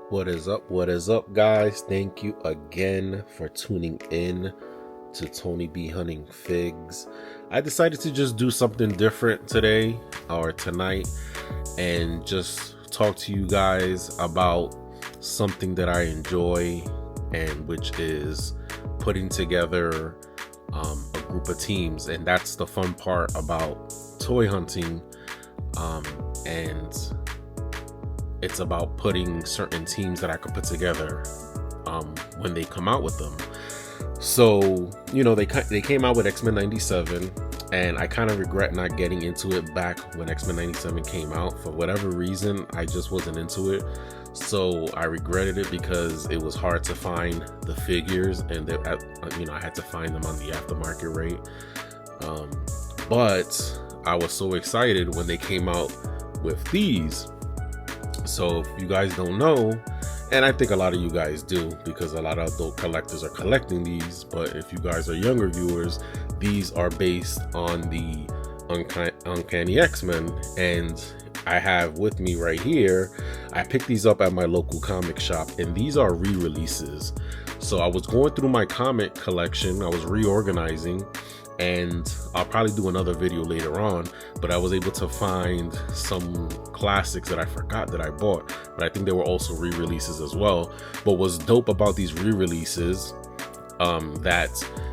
What is up? What is up, guys? Thank you again for tuning in to Tony B Hunting Figs. I decided to just do something different today or tonight and just talk to you guys about something that I enjoy, and which is putting together a group of teams. And that's the fun part about toy hunting, and it's about putting certain teams that I could put together when they come out with them. So, you know, they came out with X-Men 97, and I kind of regret not getting into it back when X-Men 97 came out. For whatever reason, I just wasn't into it. So I regretted it because it was hard to find the figures, and I had to find them on the aftermarket rate. But I was so excited when they came out with these. So if you guys don't know, and I think a lot of you guys do because a lot of adult collectors are collecting these, but if you guys are younger viewers, these are based on the Uncanny X-Men, and I have with me right here, I picked these up at my local comic shop, and these are re-releases. So I was going through my comic collection, I was reorganizing, and I'll probably do another video later on, but I was able to find some classics that I forgot that I bought, but I think they were also re-releases as well. But what's dope about these re-releases, that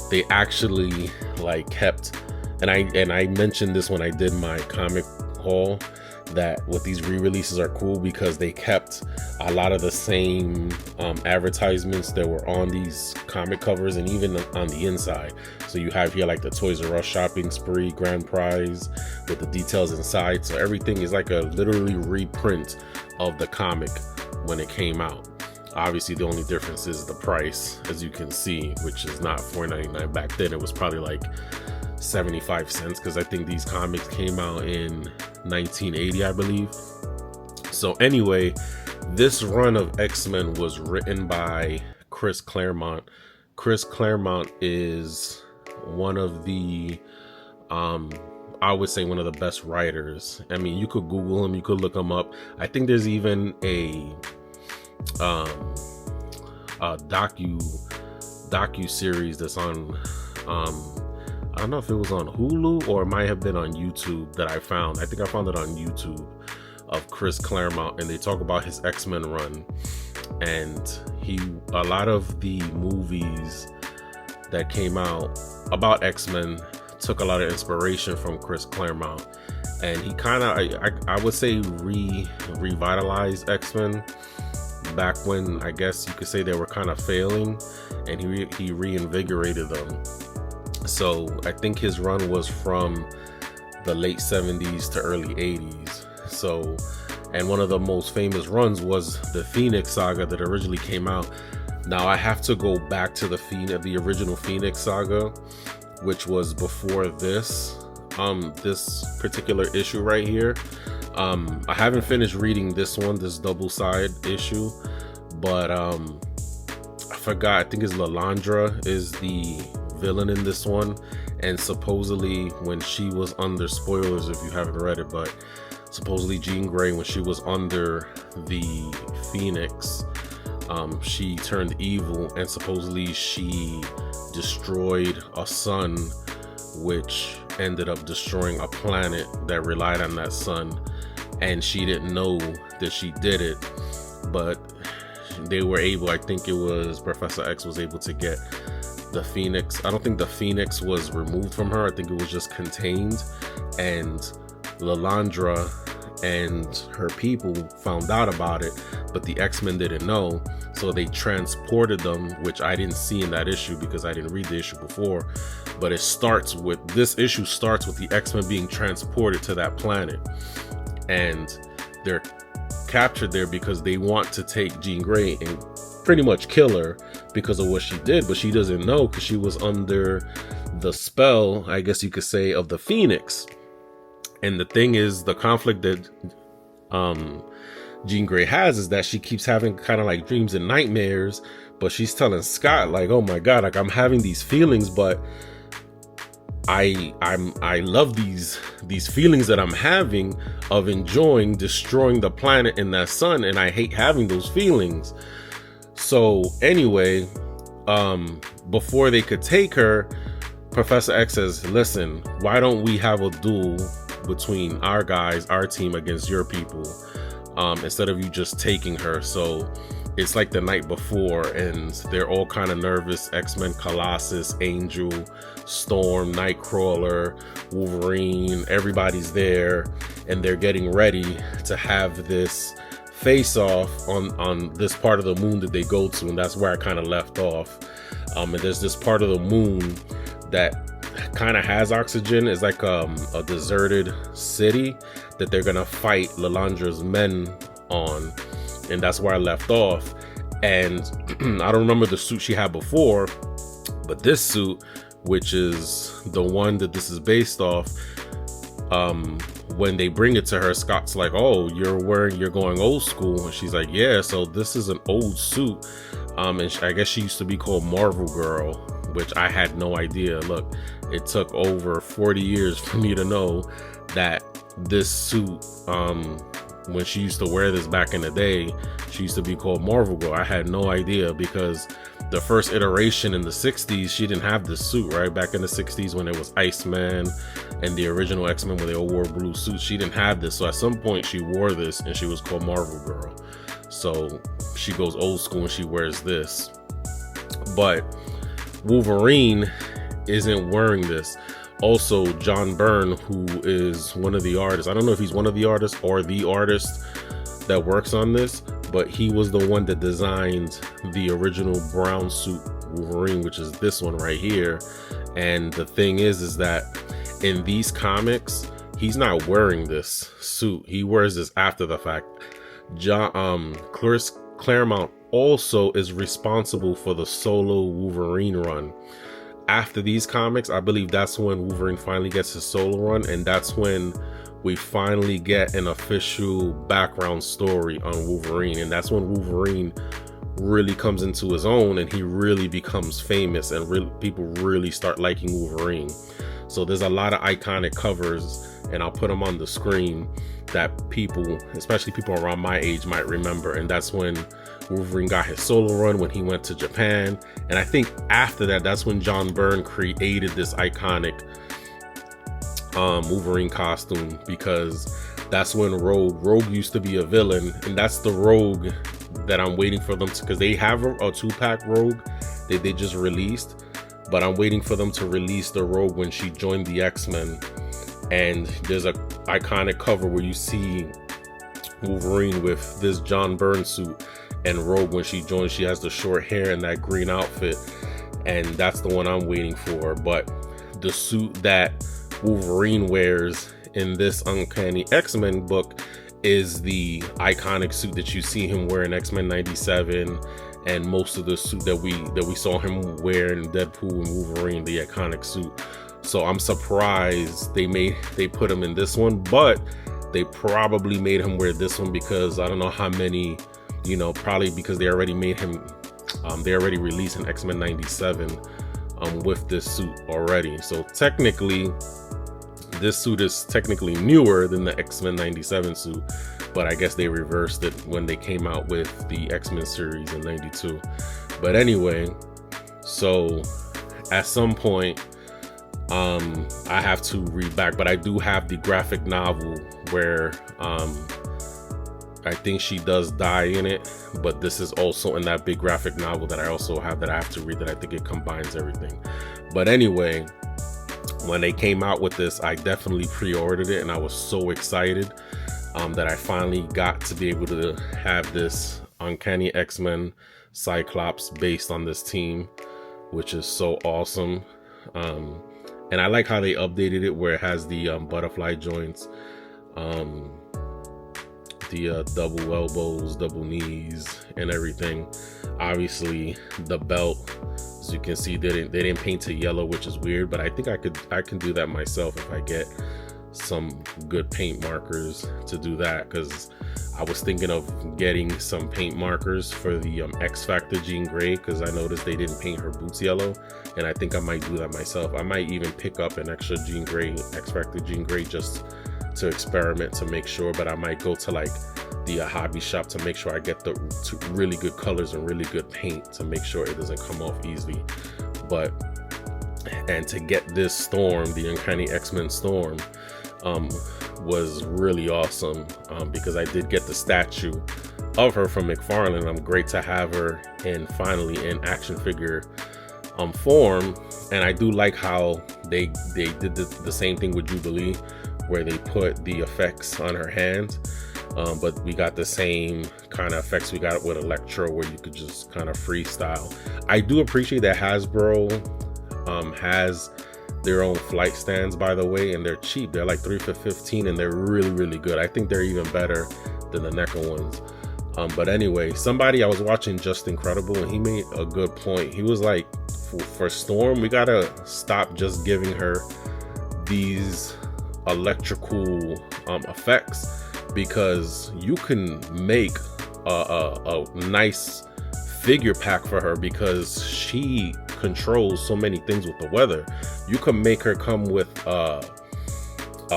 they actually like kept, and I mentioned this when I did my comic haul, that what these re-releases are cool because they kept a lot of the same advertisements that were on these comic covers and even on the inside. So you have here like the Toys R Us shopping spree grand prize with the details inside. So everything is like a literally reprint of the comic when it came out. Obviously the only difference is the price, as you can see, which is not $4.99 back then. It was probably like 75 cents because I think these comics came out in 1980, I believe. So anyway, this run of X-Men was written by Chris Claremont. Chris Claremont is one of the I would say one of the best writers. I mean, you could Google him, you could look him up. I think there's even a docu series that's on I don't know if it was on Hulu or it might have been on YouTube that I found. I think I found it on YouTube, of Chris Claremont, and they talk about his X-Men run. And a lot of the movies that came out about X-Men took a lot of inspiration from Chris Claremont. And he kind of, I would say, revitalized X-Men back when I guess you could say they were kind of failing, and he reinvigorated them. So I think his run was from the late 70s to early 80s. So, and one of the most famous runs was the Phoenix Saga that originally came out. Now I have to go back to the original Phoenix Saga, which was before this particular issue right here. I haven't finished reading this one, this double side issue, but I forgot, I think it's Lalandra is the villain in this one, and supposedly when she was under, spoilers if you haven't read it, but supposedly Jean Grey, when she was under the Phoenix, she turned evil, and supposedly she destroyed a sun, which ended up destroying a planet that relied on that sun, and she didn't know that she did it, but they were able, I think it was Professor X was able to get the Phoenix. I don't think the Phoenix was removed from her, I think it was just contained, and Lalandra and her people found out about it, but the X-Men didn't know, so they transported them, which I didn't see in that issue because I didn't read the issue before, but this issue starts with the X-Men being transported to that planet, and they're captured there because they want to take Jean Grey and pretty much kill her because of what she did, but she doesn't know because she was under the spell, I guess you could say, of the Phoenix. And the thing is, the conflict that Jean Grey has is that she keeps having kind of like dreams and nightmares, but she's telling Scott like, oh my god, like I'm having these feelings, but I love these feelings that I'm having of enjoying destroying the planet and that sun, and I hate having those feelings. So anyway, before they could take her, Professor X says, listen, why don't we have a duel between our guys, our team against your people, instead of you just taking her. So it's like the night before, and they're all kind of nervous. X-Men, Colossus, Angel, Storm, Nightcrawler, Wolverine, everybody's there, and they're getting ready to have this face-off on this part of the moon that they go to, and that's where I kind of left off. And there's this part of the moon that kind of has oxygen. It's like a deserted city that they're gonna fight Lilandra's men on, and that's where I left off. And I don't remember the suit she had before, but this suit, which is the one that this is based off, when they bring it to her, Scott's like, oh, you're going old school, and she's like, yeah, so this is an old suit. And I guess she used to be called Marvel Girl, which I had no idea. Look, it took over 40 years for me to know that this suit, when she used to wear this back in the day, she used to be called Marvel Girl. I had no idea, because the first iteration in the 60s, she didn't have this suit, right? Back in the 60s when it was Iceman and the original X-Men, when they all wore blue suits, she didn't have this. So at some point she wore this and she was called Marvel Girl. So she goes old school and she wears this. But Wolverine isn't wearing this. Also, John Byrne, who is one of the artists, I don't know if he's one of the artists or the artist that works on this, but he was the one that designed the original brown suit Wolverine, which is this one right here. And the thing is that in these comics, he's not wearing this suit. He wears this after the fact. Claremont also is responsible for the solo Wolverine run. After these comics, I believe that's when Wolverine finally gets his solo run, and that's when we finally get an official background story on Wolverine, and that's when Wolverine really comes into his own and he really becomes famous, and people really start liking Wolverine. So there's a lot of iconic covers, and I'll put them on the screen, that people, especially people around my age, might remember. And that's when Wolverine got his solo run, when he went to Japan. And I think after that, that's when John Byrne created this iconic Wolverine costume, because that's when Rogue used to be a villain, and that's the Rogue that I'm waiting for them to, because they have a 2-pack Rogue that they just released, but I'm waiting for them to release the Rogue when she joined the X-Men. And there's a iconic cover where you see Wolverine with this John Byrne suit, and Rogue, when she joins, she has the short hair and that green outfit, and that's the one I'm waiting for. But the suit that Wolverine wears in this Uncanny X-Men book is the iconic suit that you see him wear in X-Men 97, and most of the suit that we saw him wear in Deadpool and Wolverine, the iconic suit. So I'm surprised they put him in this one, but they probably made him wear this one because I don't know how many, probably because they already made him, they already released an X-Men 97 with this suit already. So technically, this suit is technically newer than the X-Men 97 suit, but I guess they reversed it when they came out with the X-Men series in 92. But anyway, so at some point, I have to read back, but I do have the graphic novel where I think she does die in it, but this is also in that big graphic novel that I also have that I have to read, that I think it combines everything. But anyway, when they came out with this, I definitely pre-ordered it, and I was so excited that I finally got to be able to have this Uncanny X-Men Cyclops based on this team, which is so awesome. And I like how they updated it, where it has the butterfly joints, the double elbows, double knees, and everything. Obviously, the belt, as you can see, they didn't paint it yellow, which is weird, but I think I can do that myself if I get some good paint markers to do that, because I was thinking of getting some paint markers for the X Factor Jean Grey, because I noticed they didn't paint her boots yellow, and I think I might do that myself. I might even pick up an extra Jean Grey, X Factor Jean Grey, just to experiment to make sure, but I might go to like the hobby shop to make sure I get the really good colors and really good paint to make sure it doesn't come off easily. And to get this Storm, the Uncanny X-Men Storm, was really awesome, because I did get the statue of her from McFarlane. I'm great to have her finally in action figure form, and I do like how they did the same thing with Jubilee, where they put the effects on her hands, but we got the same kind of effects we got with Electro, where you could just kind of freestyle. I do appreciate that Hasbro has their own flight stands, by the way, and they're cheap. They're like 3 for $15, and they're really good. I think they're even better than the NECA ones. But anyway, I was watching Just Incredible, and he made a good point. He was like, for Storm, we gotta stop just giving her these electrical effects, because you can make a nice figure pack for her, because she controls so many things with the weather. You can make her come with a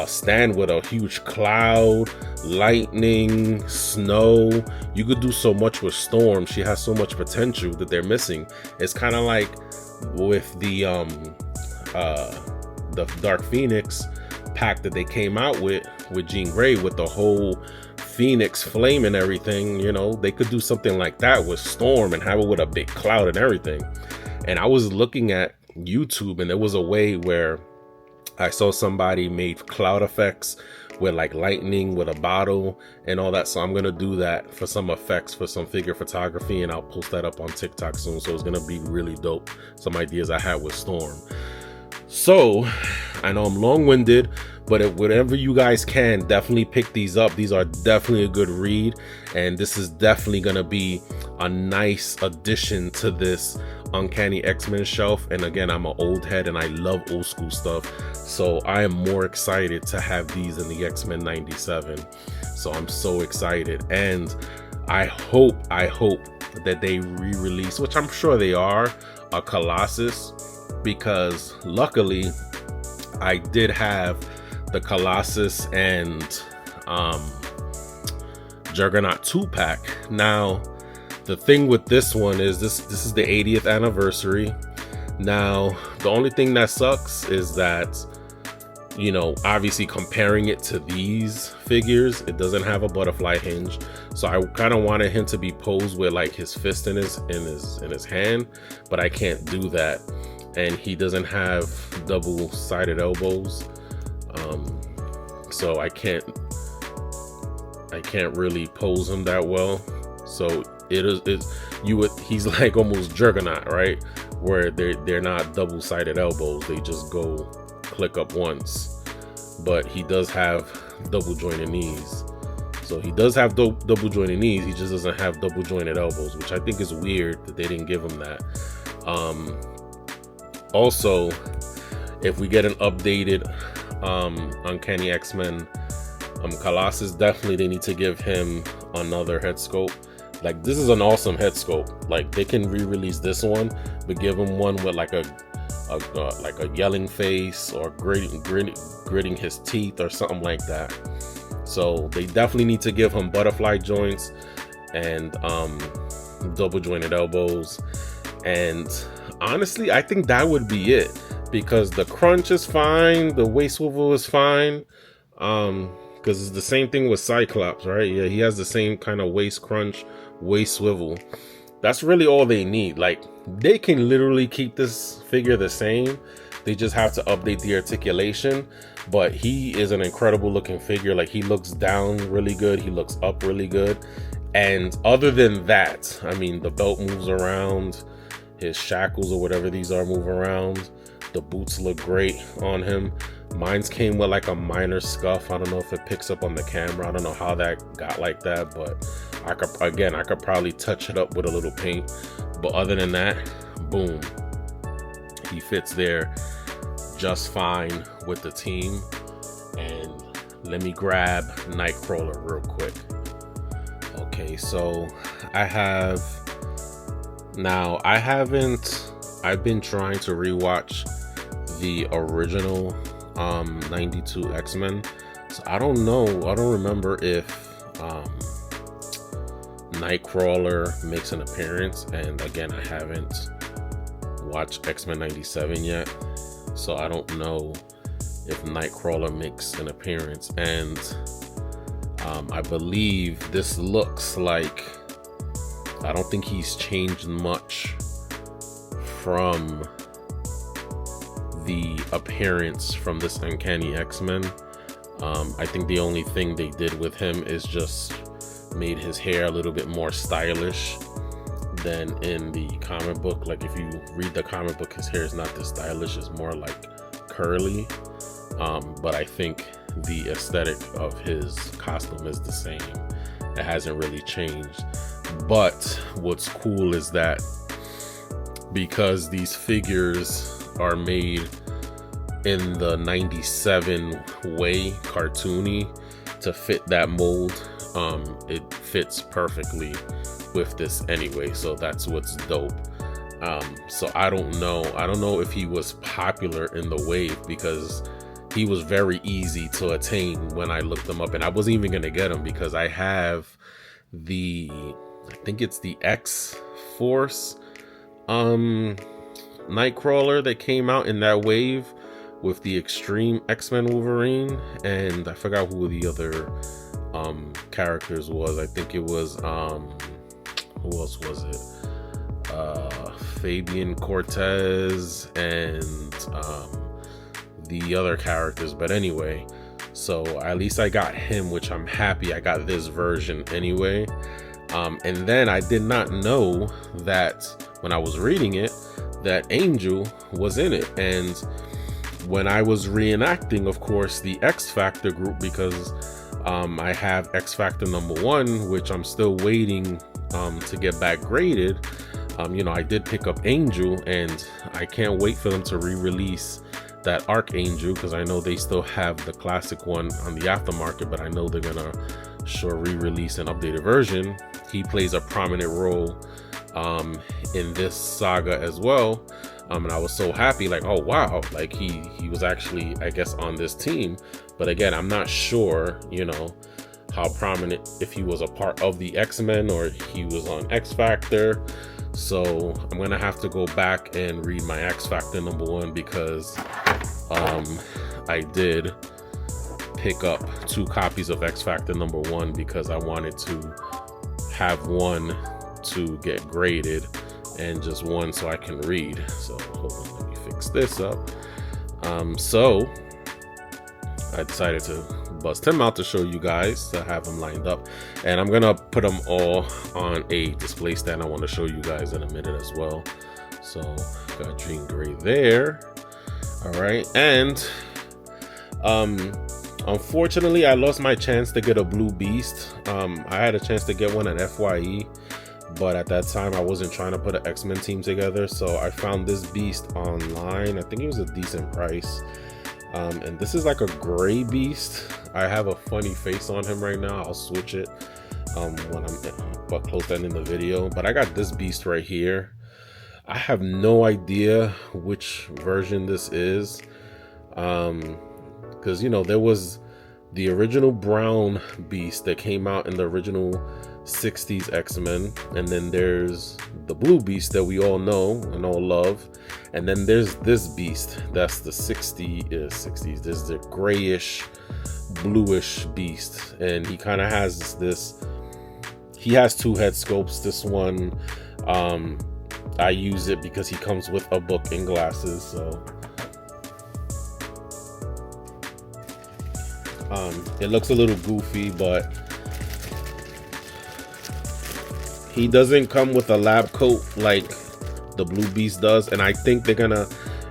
stand with a huge cloud, lightning, snow. You could do so much with Storm. She has so much potential that they're missing. It's kind of like with the Dark Phoenix pack that they came out with Jean Grey, with the whole Phoenix flame and everything. You know, they could do something like that with Storm and have it with a big cloud and everything. And I was looking at YouTube, and there was a way where I saw somebody made cloud effects with like lightning with a bottle and all that. So I'm gonna do that for some effects for some figure photography, and I'll post that up on TikTok soon. So it's gonna be really dope. Some ideas I had with Storm. So I know I'm long-winded, but whatever you guys can, definitely pick these up. These are definitely a good read, and this is definitely gonna be a nice addition to this Uncanny X-Men shelf. And again, I'm an old head and I love old school stuff, so I am more excited to have these in the X-Men 97. So I'm so excited, and I hope that they re-release, which I'm sure they are, a Colossus, because luckily I did have the Colossus and Juggernaut 2-pack. Now the thing with this one is this is the 80th anniversary. Now the only thing that sucks is that, you know, obviously comparing it to these figures, it doesn't have a butterfly hinge. So I kind of wanted him to be posed with like his fist in his hand, but I can't do that. And he doesn't have double-sided elbows, so I can't really pose him that well. So he's like almost Juggernaut, right? Where they're not double-sided elbows, they just go click up once. But he does have double jointed knees. So he does have double jointed knees, he just doesn't have double jointed elbows, which I think is weird that they didn't give him that. Also, if we get an updated Uncanny X-Men Colossus, definitely they need to give him another head sculpt. Like, this is an awesome head sculpt. Like, they can re-release this one, but give him one with like a yelling face, or gritting his teeth or something like that. So they definitely need to give him butterfly joints and double jointed elbows. And honestly, I think that would be it, because the crunch is fine, the waist swivel is fine, because it's the same thing with Cyclops, right? Yeah, he has the same kind of waist crunch, waist swivel. That's really all they need. Like, they can literally keep this figure the same, they just have to update the articulation. But he is an incredible looking figure. Like, he looks down really good, he looks up really good, and other than that, I mean, the belt moves around, his shackles or whatever these are move around, the boots look great on him. Mine's came with like a minor scuff. I don't know if it picks up on the camera, I don't know how that got like that, but I could probably touch it up with a little paint. But other than that, boom, he fits there just fine with the team. And let me grab Nightcrawler real quick. Okay, so I've been trying to rewatch the original 92 X-Men. So I don't remember if Nightcrawler makes an appearance, and again, I haven't watched X-Men 97 yet, so I don't know if Nightcrawler makes an appearance. And I believe this looks like, I don't think he's changed much from the appearance from this Uncanny X-Men. I think the only thing they did with him is just made his hair a little bit more stylish than in the comic book. Like, if you read the comic book, his hair is not this stylish, it's more like curly. But I think the aesthetic of his costume is the same. It hasn't really changed. But what's cool is that because these figures are made in the 97 way, cartoony, to fit that mold, it fits perfectly with this anyway, so that's what's dope. So I don't know if he was popular in the wave, because he was very easy to attain when I looked him up, and I wasn't even gonna get him because I have I think it's the X-Force Nightcrawler that came out in that wave with the Extreme X-Men Wolverine, and I forgot who the other characters was. I think it was who else was it? Fabian Cortez and the other characters. But anyway, so at least I got him, which I'm happy I got this version anyway. And then I did not know that when I was reading it that Angel was in it. And when I was reenacting, of course, the X Factor group, because I have X Factor #1, which I'm still waiting to get back graded. I did pick up Angel, and I can't wait for them to re-release that Archangel, because I know they still have the classic one on the aftermarket, but I know they're gonna re-release an updated version. He plays a prominent role in this saga as well, and I was so happy, like, oh wow, like he was actually, I guess, on this team. But again, I'm not sure, how prominent, if he was a part of the X-Men or he was on X Factor. So I'm gonna have to go back and read my X Factor #1, because I did pick up 2 copies of X Factor #1 because I wanted to have one to get graded and just one so I can read. So hold on, let me fix this up. So I decided to bust him out to show you guys, to have him lined up, and I'm gonna put them all on a display stand. I want to show you guys in a minute as well. So got Jean Grey there. All right, and unfortunately I lost my chance to get a Blue Beast. I had a chance to get one at FYE, but at that time I wasn't trying to put an X-Men team together, so I found this Beast online. I think it was a decent price. And this is like a gray Beast. I have a funny face on him right now. I'll switch it when I'm up close in the video. But I got this Beast right here. I have no idea which version this is, because there was the original brown Beast that came out in the original 60s X-Men, and then there's the Blue Beast that we all know and all love, and then there's this Beast that's the 60s. There's the grayish bluish Beast, and he kind of has this, he has 2 head sculpts. This one I use it because he comes with a book and glasses, so it looks a little goofy, but he doesn't come with a lab coat like the Blue Beast does. And I think they're gonna,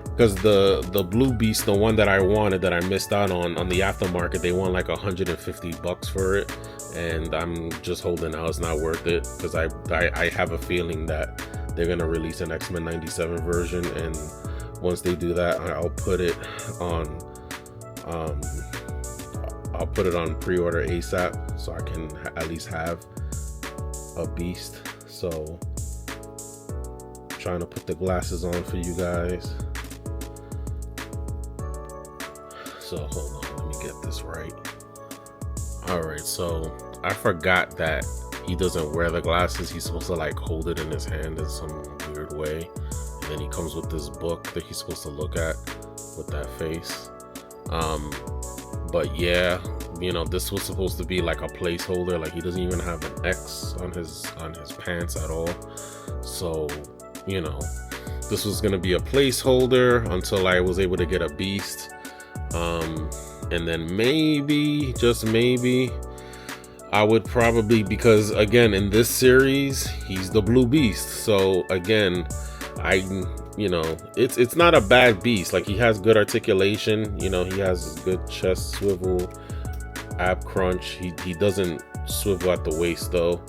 because the Blue Beast, the one that I wanted, that I missed out on the aftermarket, they want like $150 for it, and I'm just holding out. It's not worth it, because I have a feeling that they're gonna release an X-Men 97 version, and once they do that, I'll put it on I'll put it on pre-order ASAP so I can at least have a beast. So trying to put the glasses on for you guys. So hold on, let me get this right. All right, so I forgot that he doesn't wear the glasses. He's supposed to like hold it in his hand in some weird way, and then he comes with this book that he's supposed to look at with that face. But yeah, you know, this was supposed to be like a placeholder. Like he doesn't even have an X on his pants at all. So, you know, this was gonna be a placeholder until I was able to get a beast. And then maybe, just maybe, I would probably, because again, in this series, he's the blue beast. So again, you know, it's not a bad beast. Like he has good articulation, you know, he has good chest swivel, ab crunch. He doesn't swivel at the waist though.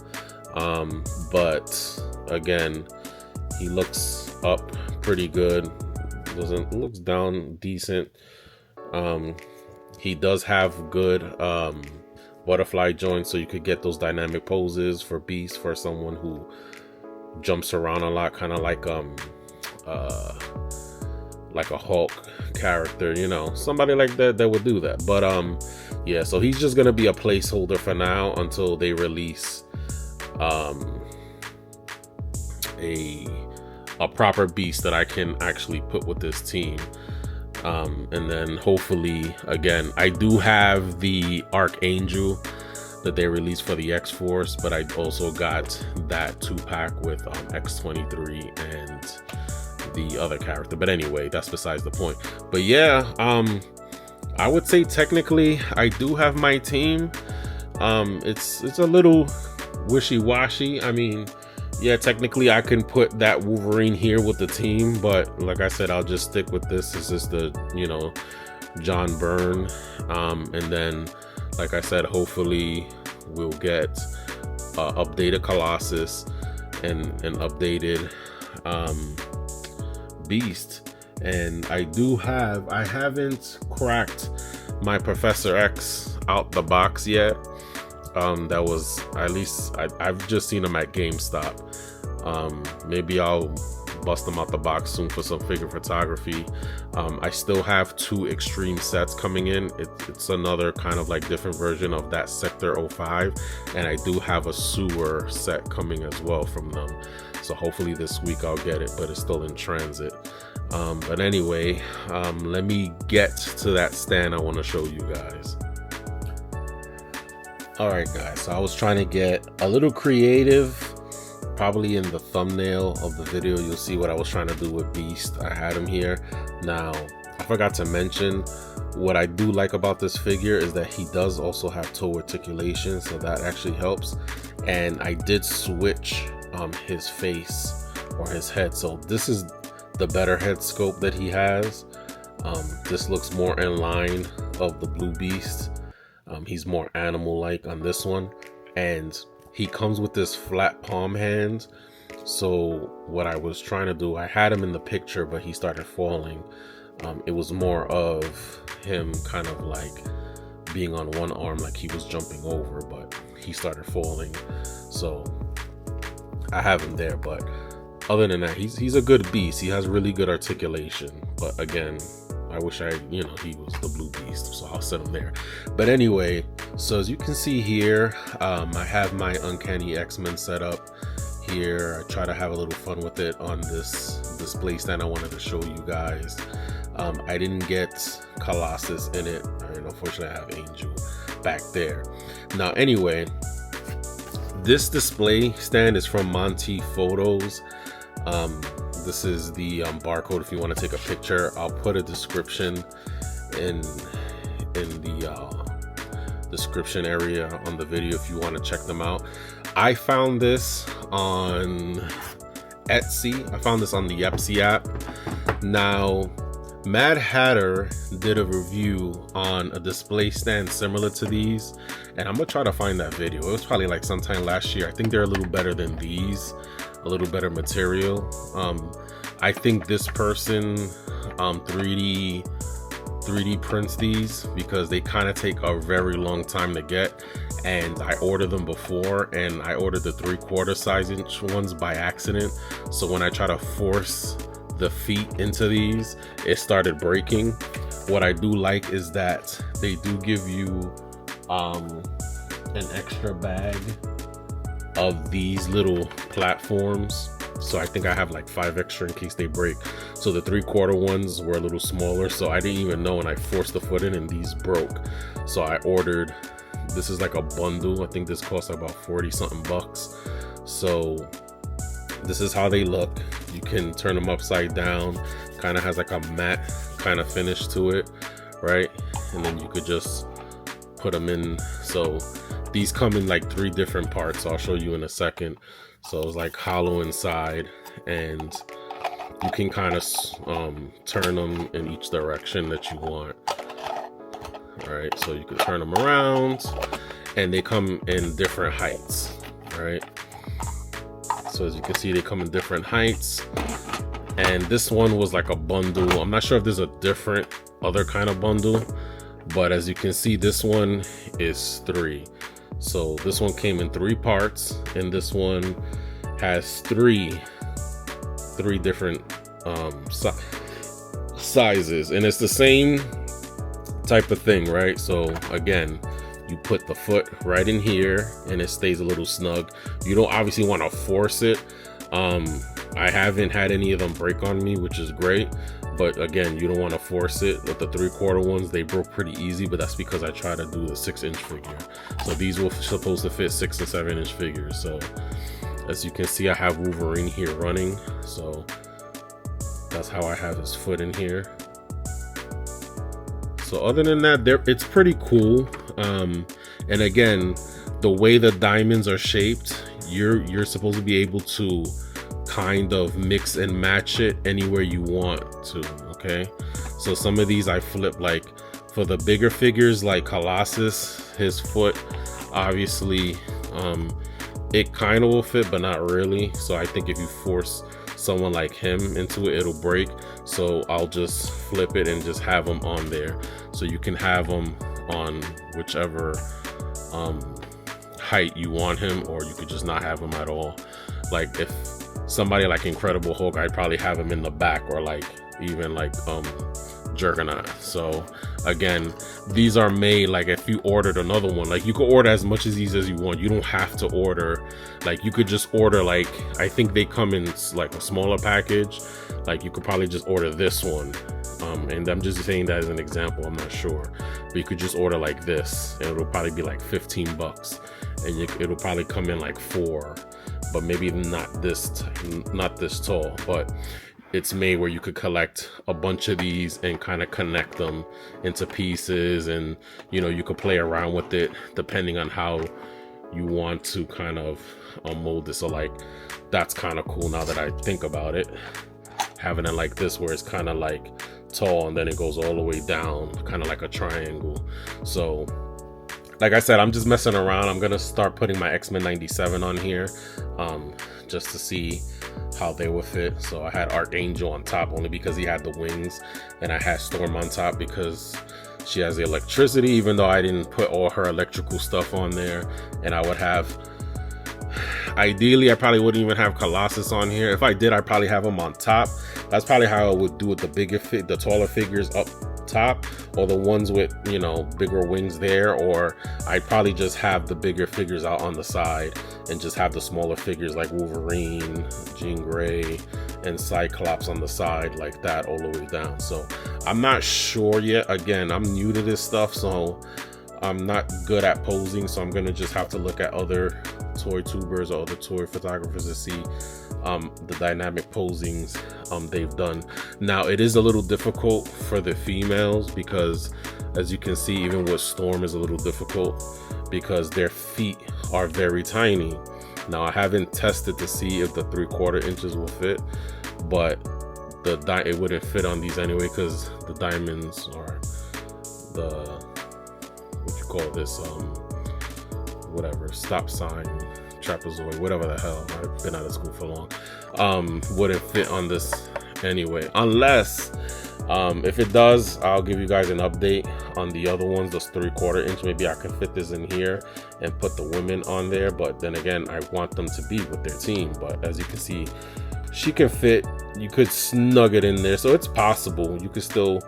But again, he looks up pretty good. Looks down decent. He does have good butterfly joints, so you could get those dynamic poses for beast, for someone who jumps around a lot, kind of like a Hulk character, you know, somebody like that would do that. But yeah, so he's just gonna be a placeholder for now until they release a proper beast that I can actually put with this team. And then hopefully, again, I do have the Archangel that they released for the X-Force, but I also got that 2-pack with X-23 and the other character. But anyway, that's besides the point. But yeah, I would say technically I do have my team. It's a little wishy-washy. I mean, yeah, technically I can put that Wolverine here with the team, but like I said, I'll just stick with this. This is the, you know, John Byrne. And then, like I said, hopefully we'll get updated Colossus and an updated Beast. And I haven't cracked my Professor X out the box yet. That was, at least I've just seen them at GameStop. Maybe I'll bust them out the box soon for some figure photography. I still have 2 extreme sets coming in. It's another kind of like different version of that Sector 05, and I do have a sewer set coming as well from them. So hopefully this week I'll get it, but it's still in transit. But anyway, let me get to that stand I want to show you guys. Alright guys, so I was trying to get a little creative. Probably in the thumbnail of the video you'll see what I was trying to do with Beast. I had him here. Now, I forgot to mention, what I do like about this figure is that he does also have toe articulation, so that actually helps. And I did switch his face or his head, so this is the better head sculpt that he has. This looks more in line of the Blue Beast. He's more animal-like on this one, and he comes with this flat palm hand. So what I was trying to do, I had him in the picture, but he started falling. It was more of him kind of like being on one arm, like he was jumping over, but he started falling. So I have him there, but other than that, he's a good beast. He has really good articulation, but again, I wish he was the Blue Beast, so I'll set him there. But anyway, so as you can see here, I have my Uncanny X-Men set up here. I try to have a little fun with it on this display stand I wanted to show you guys. I didn't get Colossus in it, and unfortunately I have Angel back there. Now anyway, this display stand is from Monty Photos. This is the barcode if you want to take a picture. I'll put a description in the description area on the video if you want to check them out. I found this on Etsy. I found this on the Etsy app. Now, Mad Hatter did a review on a display stand similar to these, and I'm gonna try to find that video. It was probably like sometime last year. I think they're a little better than these, a little better material. I think this person 3D 3D prints these because they kind of take a very long time to get, and I ordered them before, and I ordered the 3/4 size inch ones by accident. So when I try to force the feet into these, it started breaking. What I do like is that they do give you an extra bag of these little platforms. So I think I have like 5 extra in case they break. So the 3/4 ones were a little smaller, so I didn't even know, and I forced the foot in and these broke. So I ordered, this is like a bundle. I think this costs about 40 something bucks. So this is how they look. You can turn them upside down. Kind of has like a matte kind of finish to it, right? And then you could just put them in. So these come in like 3 different parts. I'll show you in a second. So it's like hollow inside, and you can kind of turn them in each direction that you want. All right, so you can turn them around, and they come in different heights, right? So as you can see, they come in different heights, and this one was like a bundle. I'm not sure if there's a different other kind of bundle, but as you can see, this one is 3. So this one came in 3 parts, and this one has three different sizes, and it's the same type of thing, right? So again, you put the foot right in here and it stays a little snug. You don't obviously want to force it. I haven't had any of them break on me, which is great, but again, you don't want to force it. With the 3/4 ones, they broke pretty easy, but that's because I tried to do the 6-inch figure. So these were supposed to fit 6 and 7-inch figures. So as you can see, I have Wolverine here running, so that's how I have his foot in here. So other than that, it's pretty cool. And again, the way the diamonds are shaped, you're supposed to be able to kind of mix and match it anywhere you want to. Okay, so some of these I flip, like for the bigger figures like Colossus, his foot obviously it kind of will fit, but not really. So I think if you force someone like him into it, it'll break. So I'll just flip it and just have them on there. So you can have them on whichever height you want him, or you could just not have him at all. Like if somebody like Incredible Hulk, I'd probably have him in the back, or like even like Juggernaut. So again, these are made, like if you ordered another one, like you could order as much of these as you want. You don't have to order, like you could just order, like I think they come in like a smaller package. Like you could probably just order this one, and I'm just saying that as an example, I'm not sure, but you could just order like this and it'll probably be like 15 bucks, and it'll probably come in like 4, but maybe not this tall, but it's made where you could collect a bunch of these and kind of connect them into pieces, and you know, you could play around with it depending on how you want to kind of mold this. So like that's kind of cool now that I think about it, having it like this where it's kind of like tall and then it goes all the way down, kind of like a triangle. So like I said, I'm just messing around. I'm gonna start putting my X-Men 97 on here just to see how they would fit. So I had Archangel on top only because he had the wings, and I had Storm on top because she has the electricity, even though I didn't put all her electrical stuff on there. And I would have, ideally I probably wouldn't even have Colossus on here. If I did, I'd probably have him on top. That's probably how I would do with the taller figures up top, or the ones with, you know, bigger wings there, or I'd probably just have the bigger figures out on the side and just have the smaller figures like Wolverine, Jean Grey, and Cyclops on the side like that all the way down. So I'm not sure yet. Again, I'm new to this stuff, so I'm not good at posing, so I'm gonna just have to look at other toy tubers or other toy photographers to see the dynamic posings they've done. Now it is a little difficult for the females because, as you can see, even with Storm is a little difficult because their feet are very tiny. Now I haven't tested to see if the 3/4 inches will fit, but it wouldn't fit on these anyway because the diamonds are the, what you call this, whatever, stop sign, trapezoid, whatever the hell, I've been out of school for long, wouldn't fit on this anyway, unless If it does, I'll give you guys an update on the other ones, those 3/4 inch. Maybe I can fit this in here and put the women on there, but then again, I want them to be with their team. But as you can see, she can fit. You could snug it in there, so it's possible. You could still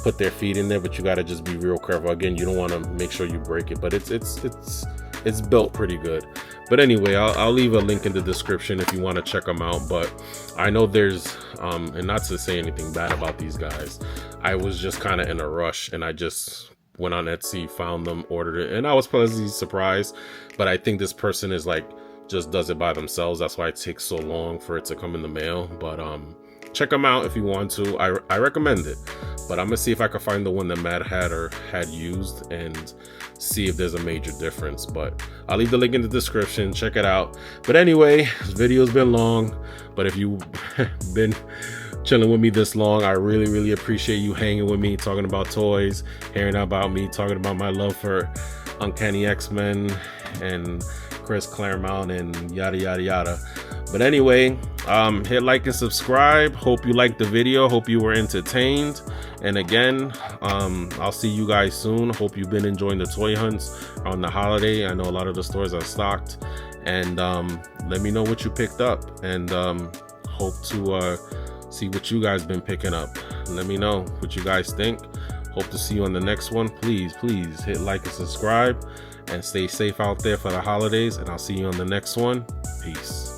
put their feet in there, but you got to just be real careful. Again, you don't want to make sure you break it, but it's built pretty good. But anyway, I'll leave a link in the description if you want to check them out. But I know there's and not to say anything bad about these guys, I was just kind of in a rush and I just went on Etsy, found them, ordered it, and I was pleasantly surprised. But I think this person is like just does it by themselves. That's why it takes so long for it to come in the mail. But check them out if you want to. I recommend it. But I'm gonna see if I can find the one that Mad Hatter had used and see if there's a major difference. But I'll leave the link in the description. Check it out. But anyway, this video's been long, but if you've been chilling with me this long, I really appreciate you hanging with me, talking about toys, hearing about me, talking about my love for Uncanny X-Men and Chris Claremont and yada yada. But anyway, hit like and subscribe. Hope you liked the video. Hope you were entertained. And again, I'll see you guys soon. Hope you've been enjoying the toy hunts on the holiday. I know a lot of the stores are stocked. And let me know what you picked up. And hope to see what you guys been picking up. Let me know what you guys think. Hope to see you on the next one. Please hit like and subscribe. And stay safe out there for the holidays. And I'll see you on the next one. Peace.